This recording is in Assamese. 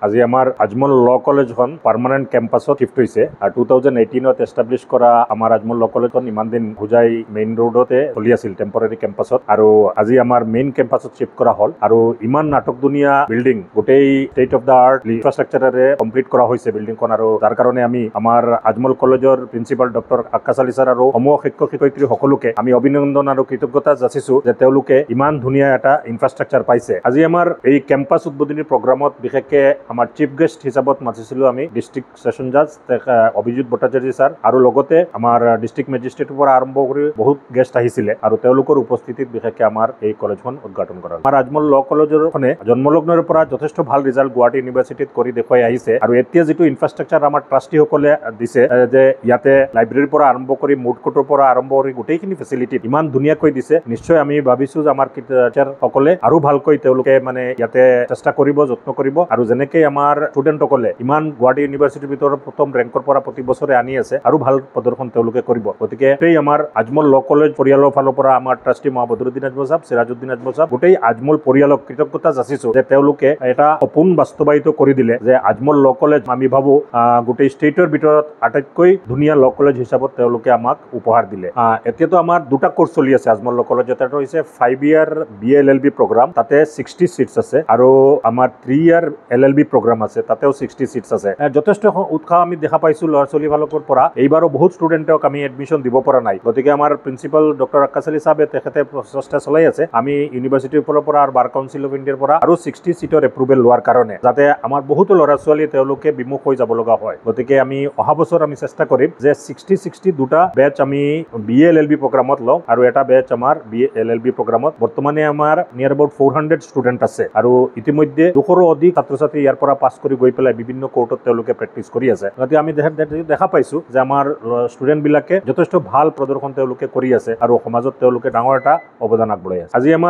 আজি আমাৰ আজমল ল কলেজখন পাৰ্মানেণ্ট কেম্পাছত শিফ্ট হৈছে আৰু 2018ত এষ্টাব্লিছ কৰা আমাৰ আজমল ল কলেজখন ইমান দিন হোজাই মেইন ৰোডতে চলি আছিল টেম্পৰাৰী কেম্পাছত আৰু আজি আমাৰ মেইন কেম্পাছত শিফ্ট কৰা হ'ল আৰু ইমান নাটকধুনীয়া বিল্ডিং গোটেই ষ্টেট অফ দ্য আৰ্ট ইনফ্ৰাষ্ট্ৰাকচাৰেৰে কমপ্লিট কৰা হৈছে বিল্ডিংখন আৰু তাৰ কাৰণে আমি আমাৰ আজমল কলেজৰ প্ৰিন্সিপাল ডক্টৰ আকাশ আলী ছাৰ আৰু সমূহ শিক্ষক শিক্ষয়িত্ৰী সকলোকে আমি অভিনন্দন আৰু কৃতজ্ঞতা যাচিছো যে তেওঁলোকে ইমান ধুনীয়া এটা ইনফ্ৰাষ্ট্ৰাকচাৰ পাইছে। আজি আমাৰ এই কেম্পাছ উদ্বোধনী প্ৰগ্ৰামত বিশেষকৈ আমাৰ চিফ গেষ্ট হিচাপত মাতিছিলোঁ আমি ডিষ্ট্ৰিক্ট ছেছন জাজ অভিজিৎ ভট্টাচাৰ্য ছাৰ আৰু লগতে আমাৰ ডিষ্ট্ৰিক্ট মেজিষ্ট্ৰেটৰ পৰা আৰম্ভ কৰি বহুত গেষ্ট আহিছিলে আৰু তেওঁলোকৰ উপস্থিতিত বিশেষকৈ আমাৰ এই কলেজখন উদ্ঘাটন কৰা। আমাৰ আজমল ল কলেজৰখনে জন্মলগ্নৰ পৰা যথেষ্ট ভাল ৰিজাল্ট গুৱাহাটী ইউনিভাৰ্চিটিত কৰি দেখুৱাই আহিছে আৰু এতিয়া যিটো ইনফ্ৰাষ্ট্ৰাকচাৰ আমাৰ ট্ৰাষ্টিসকলে দিছে যে ইয়াতে লাইব্ৰেৰীৰ পৰা আৰম্ভ কৰি মুড কোৰ্টৰ পৰা আৰম্ভ কৰি গোটেইখিনি ফেচিলিটি ইমান ধুনীয়াকৈ দিছে। নিশ্চয় আমি ভাবিছোঁ যে আমাৰ টিচাৰসকলে আৰু ভালকৈ তেওঁলোকে ইয়াতে চেষ্টা কৰিব, যত্ন কৰিব আৰু যেনেকৈ আমাৰ ষ্টুডেণ্টসকলে ইমান গুৱাহাটী ইউনিভাৰ্চিটিৰ ভিতৰত প্ৰথম ৰেংকৰ পৰা প্ৰতি বছৰে আনি আছে আৰু ভাল প্ৰদৰ্শন তেওঁলোকে কৰিব। গতিকে এই আমাৰ আজমল ল কলেজ পৰিয়ালৰ ফালৰ পৰা আমাৰ ট্ৰাষ্টি বদৰুদ্দিন আজমল ছাহেব, চিৰাজউদ্দিন আজমল ছাহেব, গোটেই আজমল পৰিয়ালক কৃতজ্ঞতা যাচিছোঁ যে তেওঁলোকে এটা সপোন বাস্তৱায়িত কৰি দিলে যে আজমল ল কলেজ আমি ভাবোঁ গোটেই ষ্টেটৰ ভিতৰত আটাইতকৈ ধুনীয়া ল কলেজ হিচাপত তেওঁলোকে আমাক উপহাৰ দিলে। এতিয়াতো আমাৰ দুটা কোৰ্চ চলি আছে আজমল ল কলেজ। এটা হৈছে 5 year BA-LLB প্ৰগ্ৰাম, তাতে 60 seats আছে আৰু আমাৰ 3 year LLB প্ৰগ্ৰাম আছে, তাতেও 60 seats আছে। যথেষ্ট উৎসাহ আমি দেখা পাইছোঁ ল'ৰা ছোৱালী ফালৰ পৰা। এইবাৰো বহুত ষ্টুডেণ্টক আমি এডমিশ্যন দিব পৰা নাই, গতিকে আমাৰ প্ৰিন্সিপাল ডক্টৰ আকাশ আলী ছাহেবে তেখেতে প্ৰচেষ্টা চলাই আছে। আমি ইউনিভাৰ্চিটিৰ ফালৰ পৰা আৰু বাৰ কাউন্সিল অফ ইণ্ডিয়াৰ পৰা আৰু 60 seater এপ্ৰুভেল লোৱাৰ কাৰণে যাতে আমাৰ বহুতো ল'ৰা ছোৱালী তেওঁলোকে বিমুখ হৈ যাব লগা হয়। গতিকে আমি অহা বছৰ আমি চেষ্টা কৰিম যে 60 দুটা বেচ আমি BA-LLB প্ৰগ্ৰামত লওঁ আৰু এটা বেচ আমাৰ BA-LLB প্ৰগ্ৰামত। বৰ্তমানে আমাৰ নিয়াৰ এবাউট 400 ষ্টুডেণ্ট আছে আৰু ইতিমধ্যে 200ৰো অধিক ছাত্ৰ ছাত্ৰী ইয়াৰ পৰা পাছ কৰি গৈ পেলাই বিভিন্ন কোৰ্টত তেওঁলোকে প্ৰেক্টিচ কৰি আছে। গতিকে আমি দেখা পাইছোঁ যে আমাৰ ষ্টুডেণ্টবিলাকে যথেষ্ট ভাল প্ৰদৰ্শন তেওঁলোকে কৰি আছে আৰু সমাজত তেওঁলোকে ডাঙৰ এটা অৱদান আগবঢ়াই আছে। আজি আমাৰ